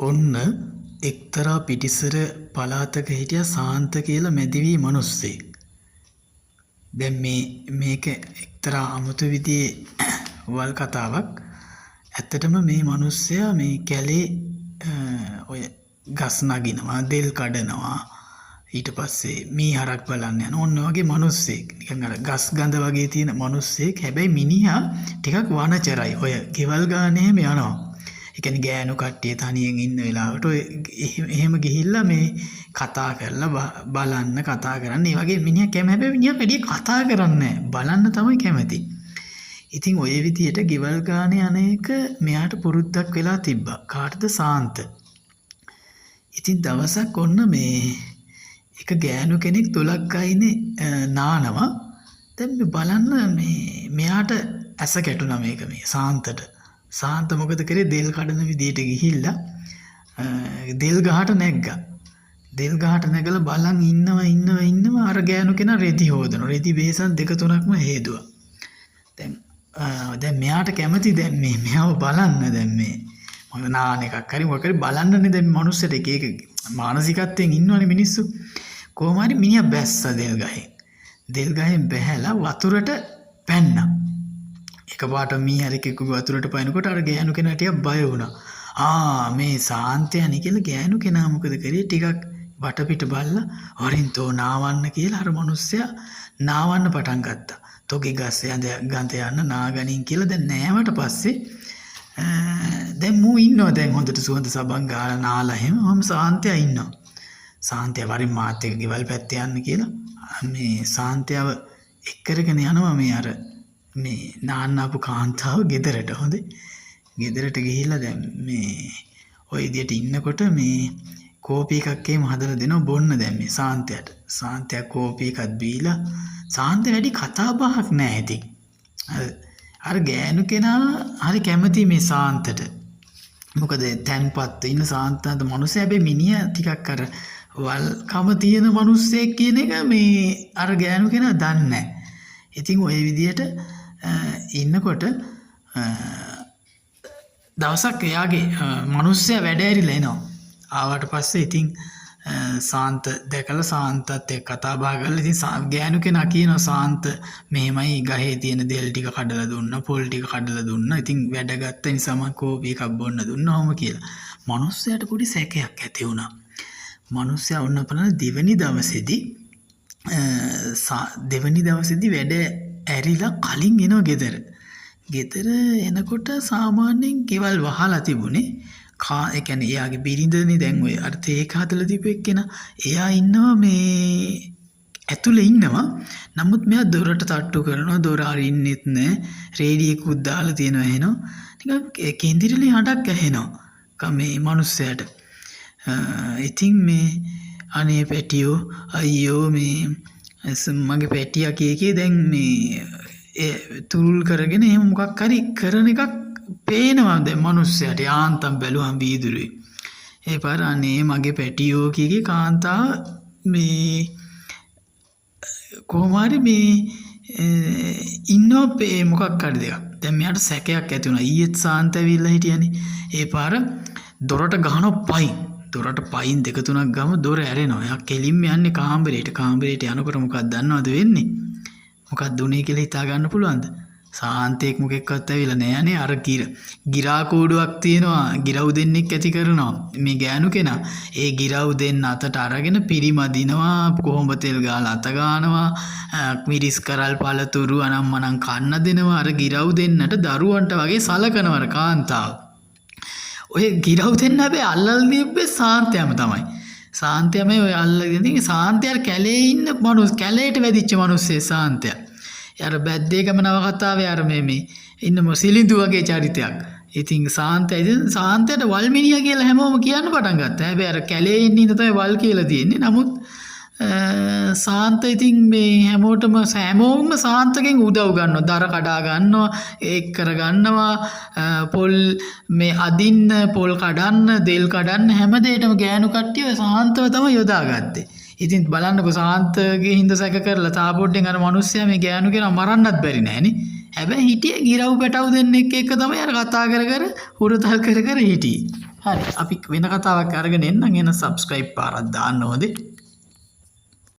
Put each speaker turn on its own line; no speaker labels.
ඔන්න එක්තරා පිටිසර පළාතක හිටිය සාන්ත කියලා මැදිවී මිනිස්සෙක්. දැන් මේක එක්තරා අමුතු විදිහේ වල් කතාවක්. ඇත්තටම මේ මිනිස්සයා මේ කැලේ ඔය ගස් නගිනවා, දෙල් කඩනවා, ඊට පස්සේ මීහරක් බලන්න යන ඔන්න වගේ මිනිස්සෙක්. නිකන් අර ගස් ගඳ වගේ තියෙන මිනිස්සෙක්. හැබැයි මිනිහා ටිකක් වනචරයි. ඔය ගෙවල් ගානේ එහෙම යනවා. ඒ කියන්නේ ගෑනු කට්ටිය තනියෙන් ඉන්න වෙලාවට ඔය එහෙම ගිහිල්ලා මේ කතා කරලා බලන්න කතා කරන්න. ඒ වගේ මිනිහා හැබැයි මිනිහා වැඩි කතා කරන්නේ නැහැ. බලන්න තමයි කැමති. ඉතින් ඔය විදියට ගෙවල් ගානේ අනේක මෙයාට පුරුද්දක් වෙලා තිබ්බා. කාටද? සාන්ත. ඉතින් දවසක් ඔන්න මේ එක ගෑනු කෙනෙක් තොලක් අයිනේ නානවා. දැන් මේ බලන්න මෙයාට ඇස කැටුණා මේක මේ සාන්තට. සාන්ත මොකද කරේ? දෙල් කඩන විදියට ගිහිල්ලා දෙල් ගහට නැග්ගා. දෙල් ගහට නැගලා බලන් ඉන්නවා අර ගෑනු කෙනා රෙදි හොදනවා. රෙදි බේසන් දෙක තුනක්ම හේදුවා. දැන් මෙයාට කැමති දැන් මෙයාව බලන්න දැන් මේ මොකද නාන එකක් හරි මොකක් හරි බලන්නනේ දැන් මිනිස්සුන්ට එක මානසිකත්වයෙන් ඉන්නවනේ මිනිස්සු. කොහොම හරි මිනිහා බැස්සා දෙල් ගහෙන්. දෙල් ගහෙන් බැහැලා වතුරට පැන්නා. එකපාරට මීහරෙක් වතුරට පයින්නකොට අර ගෑනු කෙනා ටිකක් බය වුණා. මේ සාන්තයනි කියලා ගෑනු කෙනා මොකද කරේ? ටිකක් වටපිට බලලා වරින්තෝ නාවන්න කියලා අර මිනිස්සයා නාවන්න පටන් ගත්තා. තොගේ ගස් ගඳ යන්න නාගනින් කියලා දැන් නෑවට පස්සේ දැන් මූ ඉන්නවා දැන් හොඳට සුවඳ සබන් ගාලා නාලා එහෙම සාන්තයා ඉන්නවා. සාන්තයා වරින් මාත් එක්ක ගෙවල් පැත්තේ යන්න කියලා මේ සාන්තයාව එක්කරගෙන යනවා මේ අර මේ නාන්න ආපු කාන්තාව ගෙදරට. හොඳේ ගෙදරට ගිහිල්ලා දැන් මේ ওই විදියට ඉන්නකොට මේ කෝපි එකක් එහෙම හදලා දෙනවා බොන්න දැන් මේ සාන්තයාට. සාන්තයා කෝපි එකක් බීලා සාන්ත වැඩි කතා බහක් නැහැ ඉතින්. අර ගෑනු කෙනා හරි කැමති මේ සාන්තට. මොකද තැන්පත් ඉන්න සාන්තන්ට මිනිස්සු හැබැයි මිනිහා ටිකක් අර වල්කම තියෙන මිනිස්සෙක් කියන එක මේ අර ගෑනු කෙනා දන්නේ නැහැ. ඉතින් ওই විදියට ඉන්නකොට දවසක් එයාගේ මිනිස්සයා වැඩ ඇරිලා එනවා. ආවට පස්සේ ඉතින් සාන්ත දැකලා සාන්තත් එක්ක කතා බහ කරලා ඉතින් ගෑනු කෙනා කියනවා සාන්ත මෙහෙමයි ගහේ තියෙන දෙල් ටික කඩලා දුන්නා, පොල් ටික කඩලා දුන්නා. ඉතින් වැඩ ගත්ත නිසා මම කෝපි එකක් බොන්න දුන්නා ඔහොම කියලා. මිනිස්සයාට පොඩි සැකයක් ඇති වුණා. මිනිස්සයා ඔන්න බලන දෙවෙනි දවසේදී වැඩ ඇරිලා කලින් එනවා ගෙදර. ගෙදර එනකොට සාමාන්‍යයෙන් ගෙවල් වහලා තිබුණේ. ඒ කියන්නේ එයාගේ බිරිඳනේ දැන් ඔය අර තේක හදලා දීපු එක්කෙනා. එයා ඉන්නවා මේ ඇතුලේ ඉන්නවා. නමුත් මෙයා දොරට තට්ටු කරනවා. දොර අරින්නෙත් නැහැ. රේඩියෝකුත් දාලා තියෙනවා එහෙනම්. නිකන් කේන්දිරලි හඬක් ඇහෙනවා. මේ මිනිස්සයාට. ඉතින් මේ අනේ පැටියෝ අයියෝ මේ මගේ පැටියා කීකේ දැන් මේ තුරුල් කරගෙන එහෙම මොකක් හරි කරන එකක් පේනවා දැන් මිනිස්සයාට. යාන්තම් බැලුවම් වීදුරුවේ. ඒ පාර අනේ මගේ පැටියෝ කීකේ කාන්තාව මේ කොහොම හරි මේ ඉන්නෝ මොකක් හරි දෙයක්. දැන් මෙයාට සැකයක් ඇති වුණා. ඊයේත් සාන්ත ඇවිල්ලා හිටියනේ. ඒ පාර දොරට ගහනවා පයින්. දොරට පයින් දෙක තුනක් ගම දොර ඇරෙනවා. එයා කෙලින්ම යන්නේ කාමරේට. කාමරේට යනකොට මොකක්ද දන්නවද වෙන්නේ? මොකක්ද උනේ කියලා හිතා ගන්න පුළුවන්ද? සාන්තෙක් මොකෙක්වත් ඇවිල්ලා නෑනේ. අර ගිරා කූඩුවක් තියෙනවා. ගිරව් දෙන්නෙක් ඇති කරනවා මේ ගෑනු කෙනා. ඒ ගිරව් දෙන්න අතට අරගෙන පිරිමදිනවා. කොහොඹ තෙල් ගාලා අත ගන්නවා. මිරිස් කරල් පළතුරු අනම්මනම් කන්න දෙනවා. අර ගිරව් දෙන්නට දරුවන්ට වගේ සලකනවා අර කාන්තාව. ඔය ගිරව් දෙන්න හැබැයි අල්ලලා දීපේ සාන්තයම තමයි. සාන්තයම ඔය අල්ලගෙන ඉතින් සාන්තයාර කැලේ ඉන්න මිනිස් කැලේට වැදිච්ච මිනිස්සේ සාන්තයා. යාර බැද්දේකම නවකතාවේ අර මේ ඉන්න සිලිඳු වගේ චරිතයක්. ඉතින් සාන්තයාට වල්මිනියා කියලා හැමෝම කියන්න පටන් ගත්තා. හැබැයි අර කැලේ ඉන්න ඉඳ තමයි වල් කියලා තියෙන්නේ. නමුත් සාන්ත ඉතින් මේ හැමෝම සාන්තගෙන් උදව් ගන්නවා. දර කඩා ගන්නවා, ඒක කර ගන්නවා, පොල් මේ අදින්න, පොල් කඩන්න, දෙල් කඩන්න හැම දෙයකම ගෑනු කට්ටිය සාන්තව තමයි යොදාගත්තේ. ඉතින් බලන්නකො සාන්තගේ හින්දා සැක කරලා තාපොඩ්ඩෙන් අර මිනිස්සයා මේ ගෑනු කෙනා මරන්නත් බැරි නෑනේ. හැබැයි හිටියේ ගිරව් පැටව් දෙන්නෙක් එක්ක තමයි අර කතා කර කර හුරතල් කර කර හිටියේ. හරි අපි වෙන කතාවක් අරගෙන එන්නම් එන සබ්ස්ක්‍රයිබ් පාරක් දාන්න ඕනේ